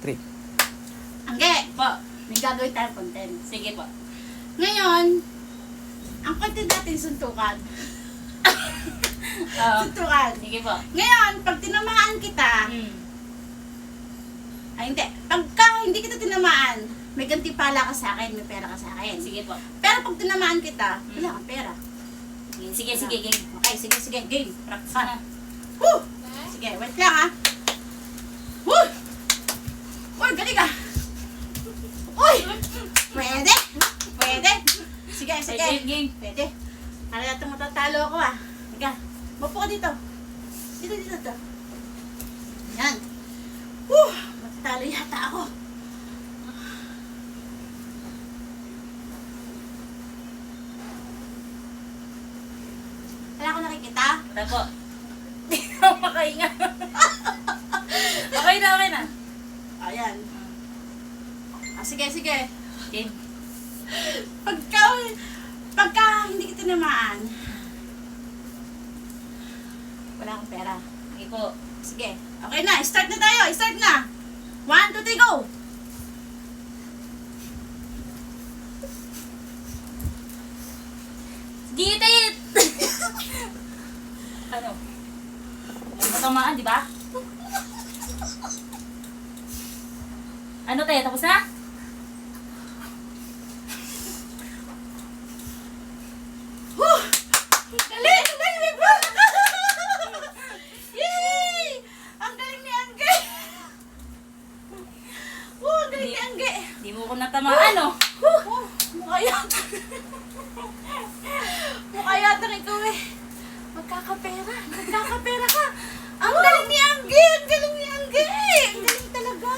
3. Angge, po, may gagawin tayong content. Sige po. Ngayon, ang content natin suntukan. Suntukan. Sige po. Ngayon, pag tinamaan kita, ay hindi, pagka hindi kita tinamaan, may gantimpala ka sa akin, may pera ka sa akin. Sige po. Pero pag tinamaan kita, wala kang pera. Sige, sige, game. Okay, sige, game. Practice na. Woo! Sige, wait lang ha. Woo! Uy, galing ka! Uy! Pwede! Pwede! Sige, sige. Game. Pwede. Para natin matatalo ako ah. Higa. Mapo ka dito. Dito. Yan. Woo! Matatalo yata ako. Wala ko nakikita. Wala po. Hindi ako makahinga. Okay na. Ayan. Ah, sige. Game. Pagka hindi kita tinamaan, wala akong pera. Sige po. Sige. Okay na. Start na tayo. Start na. 1, 2, 3, go! Gitit! Ano? Ay, matamaan, di ba? Ano tayo? Tapos na? Whew! Galing! May bola ka! Yay! Ang galing ni Angge! Ang galing ni Angge! Di mo ko natamaan, no? Mukha yata. Mukha yata ikaw eh. Magkakapera ka. Ang galing ni Angge! Ang galing ni Angge! Ang galing talaga!